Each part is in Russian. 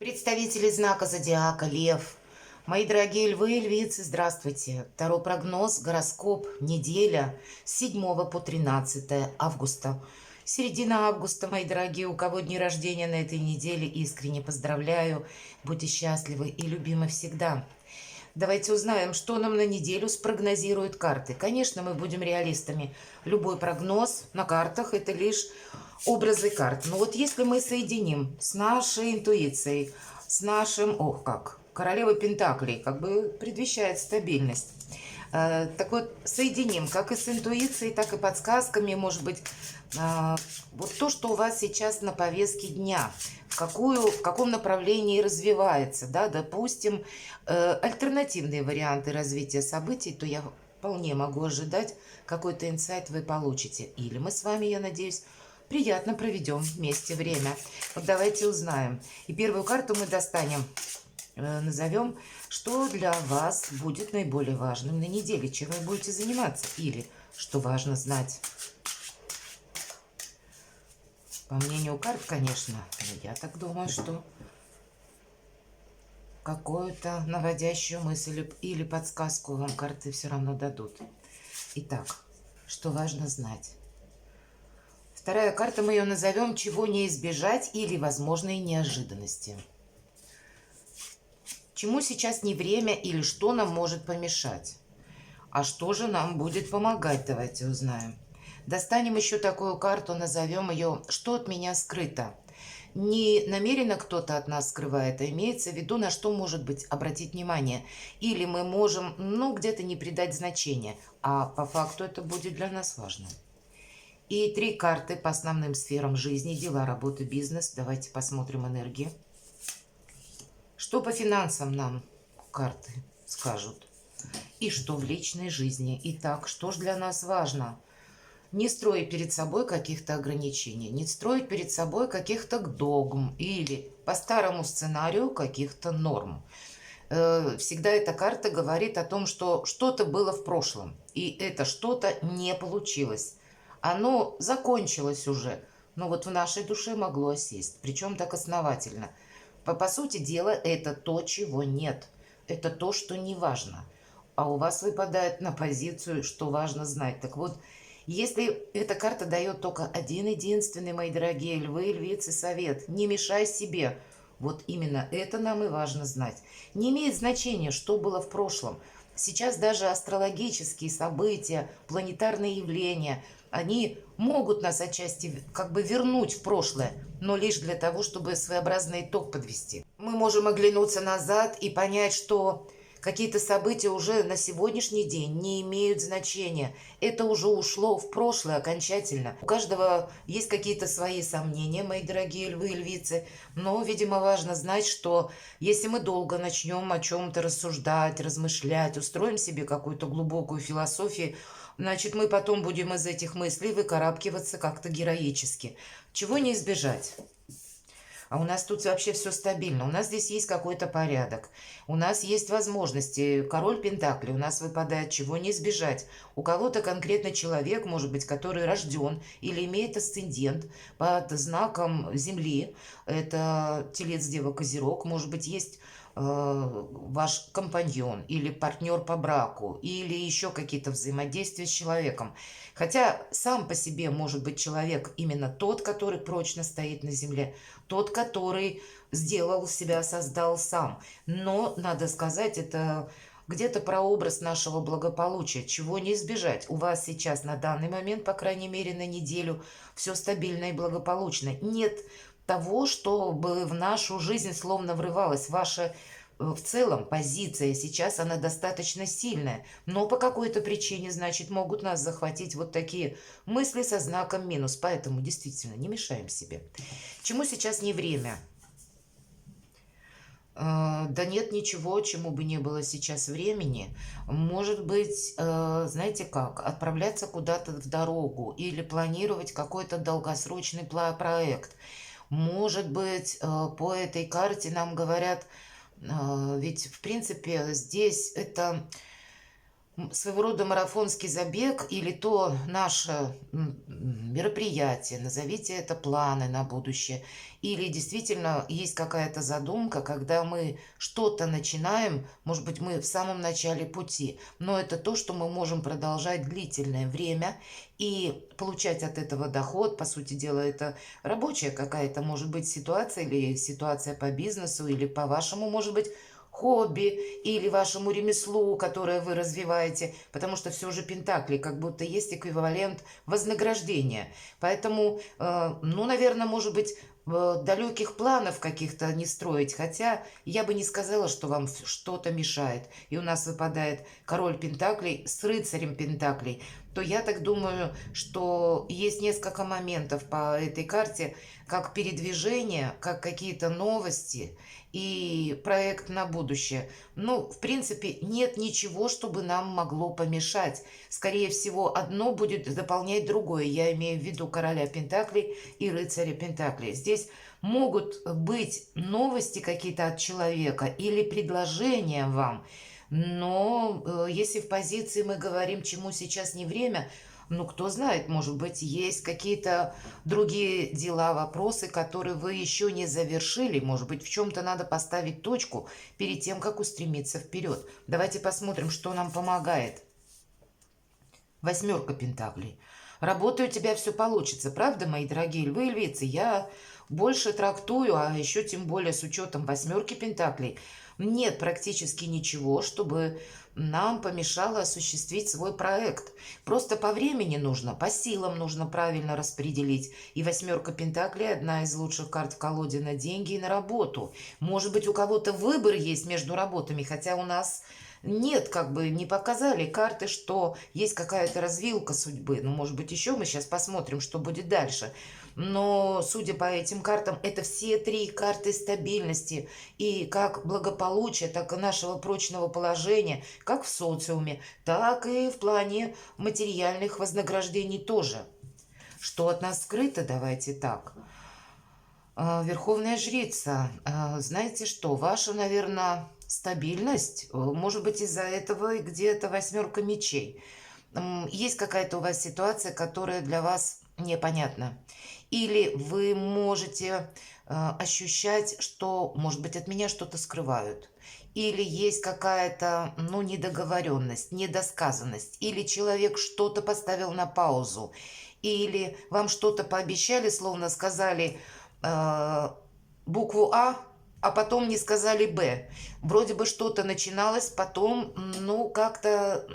Представители знака зодиака Лев. Мои дорогие львы и львицы, здравствуйте. Второй прогноз, гороскоп, неделя с 7 по 13 августа. Середина августа, мои дорогие, у кого дни рождения на этой неделе, искренне поздравляю. Будьте счастливы и любимы всегда. Давайте узнаем, что нам на неделю спрогнозируют карты. Конечно, мы будем реалистами. Любой прогноз на картах – это лишь образы карт. Но вот если мы соединим с нашей интуицией, с нашим, королева Пентаклей, как бы предвещает стабильность. Так вот, соединим как и с интуицией, так и подсказками, может быть, вот то, что у вас сейчас на повестке дня, в каком направлении развивается, да, допустим, альтернативные варианты развития событий, то я вполне могу ожидать, какой-то инсайт вы получите. Или мы с вами, я надеюсь, приятно проведем вместе время. Вот давайте узнаем. И первую карту мы достанем, назовем, что для вас будет наиболее важным на неделе, чем вы будете заниматься, или что важно знать. По мнению карт, конечно, но я так думаю, что какую-то наводящую мысль или подсказку вам карты все равно дадут. Итак, что важно знать. Вторая карта, мы ее назовем «Чего не избежать» или «Возможные неожиданности». Чему сейчас не время или что нам может помешать? А что же нам будет помогать, давайте узнаем. Достанем еще такую карту, назовем ее «Что от меня скрыто?». Не намеренно кто-то от нас скрывает, а имеется в виду, на что может быть обратить внимание. Или мы можем, где-то не придать значения, а по факту это будет для нас важно. И 3 карты по основным сферам жизни: дела, работа, бизнес. Давайте посмотрим энергии. Что по финансам нам карты скажут? И что в личной жизни? Итак, что же для нас важно? Не строить перед собой каких-то ограничений, не строить перед собой каких-то догм или по старому сценарию каких-то норм. Всегда эта карта говорит о том, что что-то было в прошлом, и это что-то не получилось. Оно закончилось уже, но вот в нашей душе могло осесть, причем так основательно. По сути дела, это то, чего нет. Это то, что не важно. А у вас выпадает на позицию, что важно знать. Так вот, если эта карта дает только один единственный, мои дорогие львы и львицы, совет: не мешай себе. Вот именно это нам и важно знать. Не имеет значения, что было в прошлом. Сейчас даже астрологические события, планетарные явления, они могут нас отчасти как бы вернуть в прошлое, но лишь для того, чтобы своеобразный итог подвести. Мы можем оглянуться назад и понять, что какие-то события уже на сегодняшний день не имеют значения. Это уже ушло в прошлое окончательно. У каждого есть какие-то свои сомнения, мои дорогие львы и львицы. Но, видимо, важно знать, что если мы долго начнем о чем-то рассуждать, размышлять, устроим себе какую-то глубокую философию, значит, мы потом будем из этих мыслей выкарабкиваться как-то героически. Чего не избежать? А у нас тут вообще все стабильно. У нас здесь есть какой-то порядок. У нас есть возможности. Король Пентакли у нас выпадает, чего не избежать. У кого-то конкретно человек, может быть, который рожден или имеет асцендент под знаком Земли. Это Телец, Дева, Козерог. Может быть, есть ваш компаньон или партнер по браку, или еще какие-то взаимодействия с человеком. Хотя сам по себе может быть человек именно тот, который прочно стоит на земле, тот, который сделал себя, создал сам. Но, надо сказать, это где-то прообраз нашего благополучия, чего не избежать. У вас сейчас на данный момент, по крайней мере, на неделю все стабильно и благополучно. Нет того, чтобы в нашу жизнь словно врывалась ваша в целом позиция сейчас, она достаточно сильная, но по какой-то причине, значит, могут нас захватить вот такие мысли со знаком минус. Поэтому действительно не мешаем себе. Чему сейчас не время? Да нет ничего, чему бы не было сейчас времени. Может быть, знаете как, отправляться куда-то в дорогу или планировать какой-то долгосрочный проект. Может быть, по этой карте нам говорят, ведь в принципе здесь это своего рода марафонский забег или то наше мероприятие, назовите это планы на будущее, или действительно есть какая-то задумка, когда мы что-то начинаем, может быть, мы в самом начале пути, но это то, что мы можем продолжать длительное время и получать от этого доход. По сути дела, это рабочая какая-то, может быть, ситуация или ситуация по бизнесу, или по вашему, может быть, хобби или вашему ремеслу, которое вы развиваете, потому что все же пентакли, как будто есть эквивалент вознаграждения. Поэтому, ну, наверное, может быть, далеких планов каких-то не строить, хотя я бы не сказала, что вам что-то мешает. И у нас выпадает король пентаклей с рыцарем пентаклей, то я так думаю, что есть несколько моментов по этой карте, как передвижение, как какие-то новости и проект на будущее. Ну, в принципе, нет ничего, чтобы нам могло помешать. Скорее всего, одно будет дополнять другое. Я имею в виду короля пентаклей и рыцаря пентаклей. Здесь могут быть новости какие-то от человека или предложения вам. Но если в позиции мы говорим, чему сейчас не время, ну, кто знает, может быть, есть какие-то другие дела, вопросы, которые вы еще не завершили. Может быть, в чем-то надо поставить точку перед тем, как устремиться вперед. Давайте посмотрим, что нам помогает. Восьмерка пентаклей. Работай, у тебя все получится, правда, мои дорогие львы и львицы? Я больше трактую, а еще тем более с учетом восьмерки пентаклей, нет практически ничего, чтобы нам помешало осуществить свой проект. Просто по времени нужно, по силам нужно правильно распределить. И восьмерка пентаклей одна из лучших карт в колоде на деньги и на работу. Может быть, у кого-то выбор есть между работами, хотя у нас нет, как бы не показали карты, что есть какая-то развилка судьбы. Ну, может быть, еще мы сейчас посмотрим, что будет дальше. Но, судя по этим картам, это все три карты стабильности. И как благополучия, так и нашего прочного положения, как в социуме, так и в плане материальных вознаграждений тоже. Что от нас скрыто, давайте так. Верховная жрица, знаете что, ваша, наверное, стабильность, может быть, из-за этого и где-то восьмерка мечей. Есть какая-то у вас ситуация, которая для вас непонятна. Или вы можете ощущать, что, может быть, от меня что-то скрывают. Или есть какая-то, ну, недоговоренность, недосказанность. Или человек что-то поставил на паузу. Или вам что-то пообещали, словно сказали букву а потом не сказали Б. Вроде бы что-то начиналось, потом, ну, как-то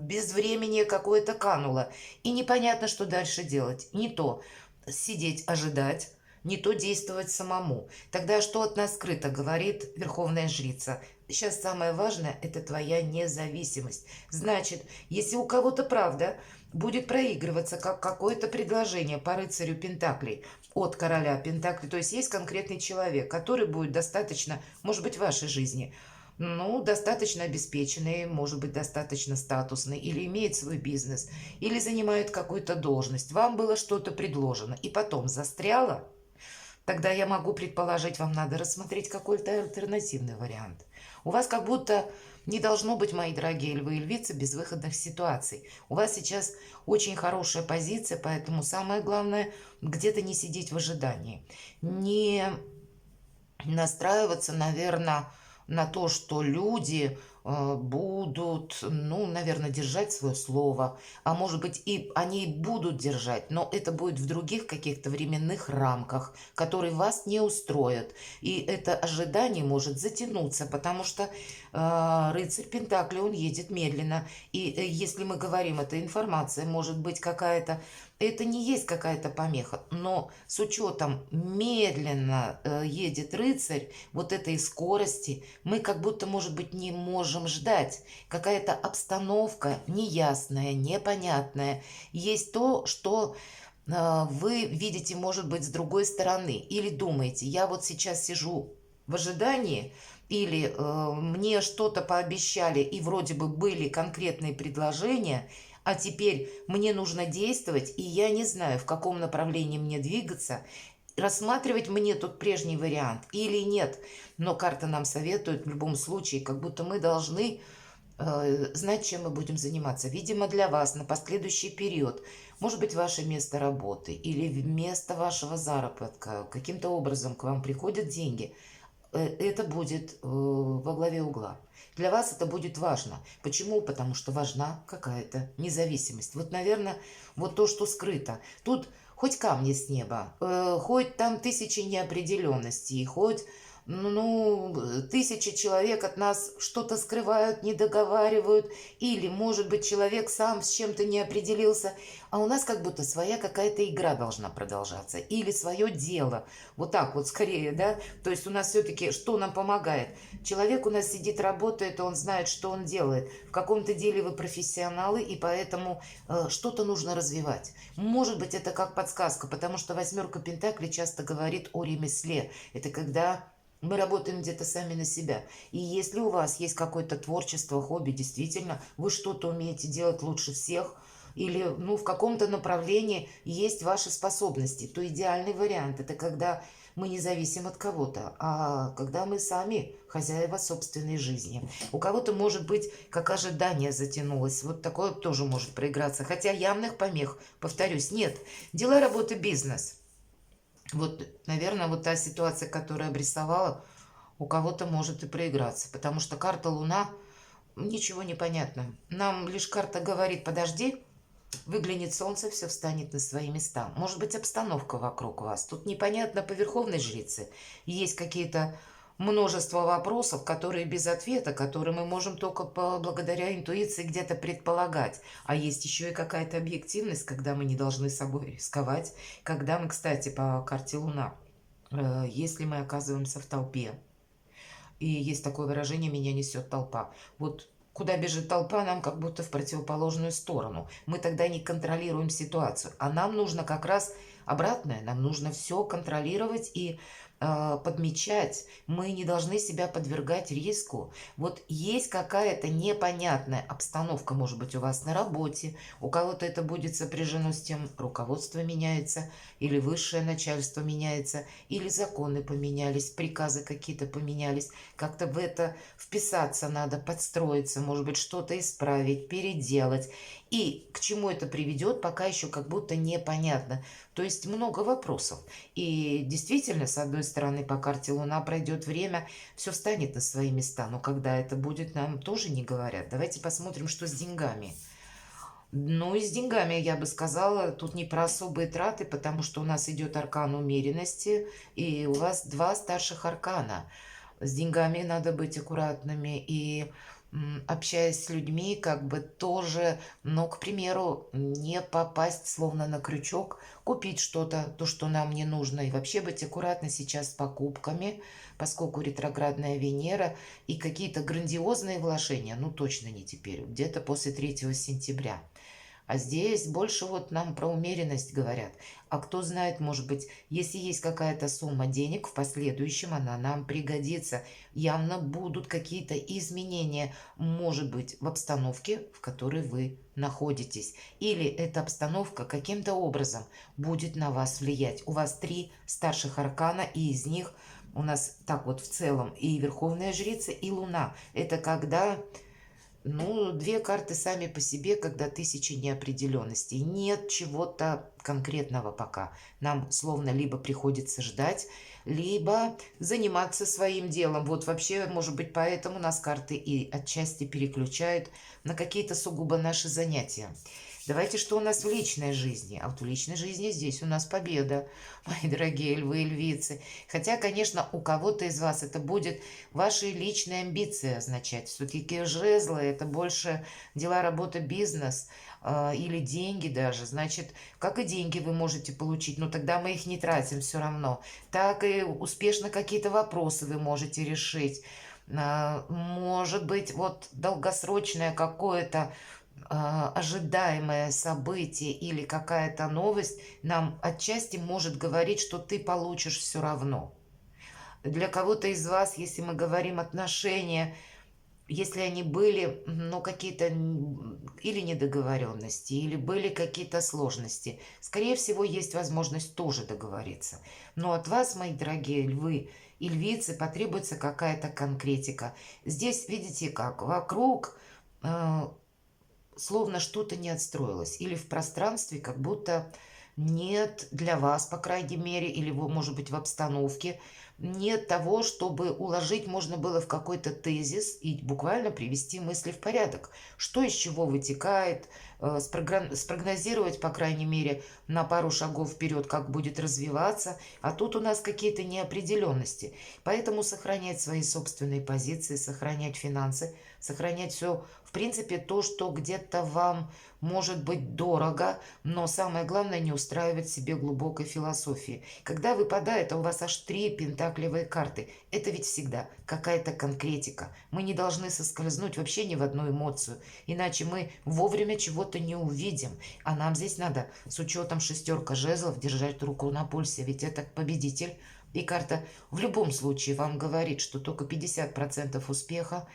без времени какое-то кануло. И непонятно, что дальше делать. Не то сидеть, ожидать, не то действовать самому. Тогда что от нас скрыто, говорит Верховная Жрица. Сейчас самое важное – это твоя независимость. Значит, если у кого-то правда будет проигрываться как какое-то предложение по рыцарю Пентаклей от короля Пентаклей, то есть есть конкретный человек, который будет достаточно, может быть, в вашей жизни, ну, достаточно обеспеченный, может быть, достаточно статусный, или имеет свой бизнес, или занимает какую-то должность. Вам было что-то предложено, и потом застряло, тогда я могу предположить, вам надо рассмотреть какой-то альтернативный вариант. У вас как будто не должно быть, мои дорогие львы и львицы, безвыходных ситуаций. У вас сейчас очень хорошая позиция, поэтому самое главное где-то не сидеть в ожидании. Не настраиваться, наверное, на то, что люди будут, ну, наверное, держать свое слово, а может быть и они будут держать, но это будет в других каких-то временных рамках, которые вас не устроят. И это ожидание может затянуться, потому что рыцарь Пентакли, он едет медленно. И если мы говорим, эта информация может быть какая-то, это не есть какая-то помеха, но с учетом медленно едет рыцарь, вот этой скорости, мы как будто, может быть, не можем ждать. Какая-то обстановка неясная, непонятная. Есть то, что вы видите, может быть, с другой стороны. Или думаете, я вот сейчас сижу в ожидании, или мне что-то пообещали, и вроде бы были конкретные предложения, а теперь мне нужно действовать, и я не знаю, в каком направлении мне двигаться, рассматривать мне тот прежний вариант или нет. Но карта нам советует в любом случае, как будто мы должны знать, чем мы будем заниматься. Видимо, для вас на последующий период, может быть, ваше место работы или место вашего заработка, каким-то образом к вам приходят деньги, это будет во главе угла. Для вас это будет важно. Почему? Потому что важна какая-то независимость. Вот, наверное, вот то, что скрыто. Тут хоть камни с неба, хоть там тысячи неопределенностей, хоть тысячи человек от нас что-то скрывают, не договаривают, или, может быть, человек сам с чем-то не определился, а у нас как будто своя какая-то игра должна продолжаться, или свое дело, вот так вот скорее, да, то есть у нас все-таки что нам помогает? Человек у нас сидит, работает, он знает, что он делает, в каком-то деле вы профессионалы, и поэтому что-то нужно развивать. Может быть, это как подсказка, потому что восьмерка Пентаклей часто говорит о ремесле, это когда мы работаем где-то сами на себя. И если у вас есть какое-то творчество, хобби, действительно, вы что-то умеете делать лучше всех, или в каком-то направлении есть ваши способности, то идеальный вариант – это когда мы не зависим от кого-то, а когда мы сами хозяева собственной жизни. У кого-то, может быть, как ожидание затянулось. Вот такое тоже может проиграться. Хотя явных помех, повторюсь, нет. Дела, работа, бизнес – вот, наверное, вот та ситуация, которую обрисовала, у кого-то может и проиграться, потому что карта Луна, ничего не понятно. Нам лишь карта говорит, подожди, выглянет солнце, все встанет на свои места. Может быть, обстановка вокруг вас. Тут непонятно по верховной жрице. Есть какие-то множество вопросов, которые без ответа, которые мы можем только благодаря интуиции где-то предполагать. А есть еще и какая-то объективность, когда мы не должны собой рисковать. Когда мы, кстати, по карте Луна, если мы оказываемся в толпе, и есть такое выражение «меня несет толпа». Вот куда бежит толпа, нам как будто в противоположную сторону. Мы тогда не контролируем ситуацию. А нам нужно как раз обратное. Нам нужно все контролировать и подмечать. Мы не должны себя подвергать риску. Вот есть какая-то непонятная обстановка, может быть, у вас на работе, у кого-то это будет сопряжено с тем, руководство меняется, или высшее начальство меняется, или законы поменялись, приказы какие-то поменялись. Как-то в это вписаться надо, подстроиться, может быть, что-то исправить, переделать. И к чему это приведет, пока еще как будто непонятно. То есть много вопросов. И действительно, с одной стороны, по карте Луна пройдет время, все встанет на свои места. Но когда это будет, нам тоже не говорят. Давайте посмотрим, что с деньгами. Ну, и с деньгами, я бы сказала, тут не про особые траты, потому что у нас идет аркан умеренности, и у вас два старших аркана. С деньгами надо быть аккуратными, и общаясь с людьми, как бы тоже, но, к примеру, не попасть словно на крючок, купить что-то, то, что нам не нужно, и вообще быть аккуратны сейчас с покупками, поскольку ретроградная Венера и какие-то грандиозные вложения, ну точно не теперь, где-то после 3 сентября. А здесь больше вот нам про умеренность говорят. А кто знает, может быть, если есть какая-то сумма денег, в последующем она нам пригодится. Явно будут какие-то изменения, может быть, в обстановке, в которой вы находитесь. Или эта обстановка каким-то образом будет на вас влиять. У вас 3 старших аркана, и из них у нас так вот в целом и Верховная Жрица, и Луна. Это когда две карты сами по себе, когда тысячи неопределенностей. Нет чего-то конкретного пока. Нам словно либо приходится ждать, либо заниматься своим делом. Вот вообще, может быть, поэтому нас карты и отчасти переключают на какие-то сугубо наши занятия. Давайте, что у нас в личной жизни? А вот в личной жизни здесь у нас победа, мои дорогие львы и львицы. Хотя, конечно, у кого-то из вас это будет ваши личные амбиции означать. Все-таки жезлы – это больше дела, работа, бизнес или деньги даже. Значит, как и деньги вы можете получить, но тогда мы их не тратим все равно. Так и успешно какие-то вопросы вы можете решить. Может быть, вот долгосрочное какое-то ожидаемое событие или какая-то новость нам отчасти может говорить, что ты получишь все равно. Для кого-то из вас, если мы говорим отношения, если они были, какие-то или недоговоренности, или были какие-то сложности, скорее всего, есть возможность тоже договориться. Но от вас, мои дорогие львы и львицы, потребуется какая-то конкретика. Здесь, видите как, вокруг э, словно что-то не отстроилось, или в пространстве как будто нет для вас, по крайней мере, или, может быть, в обстановке, нет того, чтобы уложить можно было в какой-то тезис и буквально привести мысли в порядок. Что из чего вытекает, спрогнозировать, по крайней мере, на пару шагов вперед, как будет развиваться, а тут у нас какие-то неопределенности. Поэтому сохранять свои собственные позиции, сохранять финансы, сохранять все, в принципе, то, что где-то вам может быть дорого, но самое главное не устраивать себе глубокой философии. Когда выпадает, а у вас аж 3 пентаклевые карты, это ведь всегда какая-то конкретика. Мы не должны соскользнуть вообще ни в одну эмоцию, иначе мы вовремя чего-то не увидим. А нам здесь надо с учетом шестерка жезлов держать руку на пульсе, ведь это победитель. И карта в любом случае вам говорит, что только 50% успеха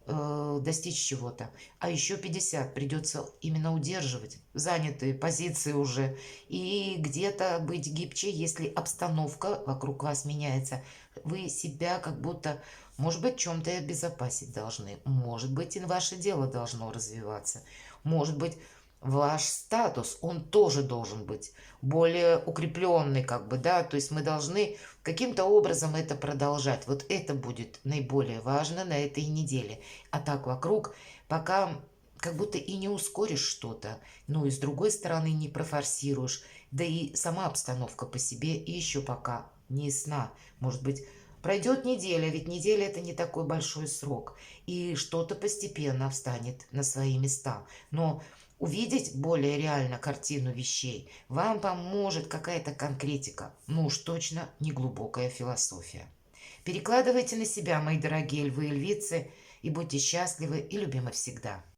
достичь чего-то. А еще 50 придется именно удерживать занятые позиции уже. И где-то быть гибче, если обстановка вокруг вас меняется. Вы себя как будто, может быть, чем-то и обезопасить должны. Может быть, и ваше дело должно развиваться. Может быть, ваш статус, он тоже должен быть более укрепленный, как бы, да, то есть мы должны каким-то образом это продолжать. Вот это будет наиболее важно на этой неделе. А так вокруг пока как будто и не ускоришь что-то, ну и с другой стороны не профорсируешь, да и сама обстановка по себе еще пока не ясна. Может быть, пройдет неделя, ведь неделя это не такой большой срок, и что-то постепенно встанет на свои места. Но увидеть более реально картину вещей вам поможет какая-то конкретика, ну уж точно не глубокая философия. Перекладывайте на себя, мои дорогие львы и львицы, и будьте счастливы и любимы всегда.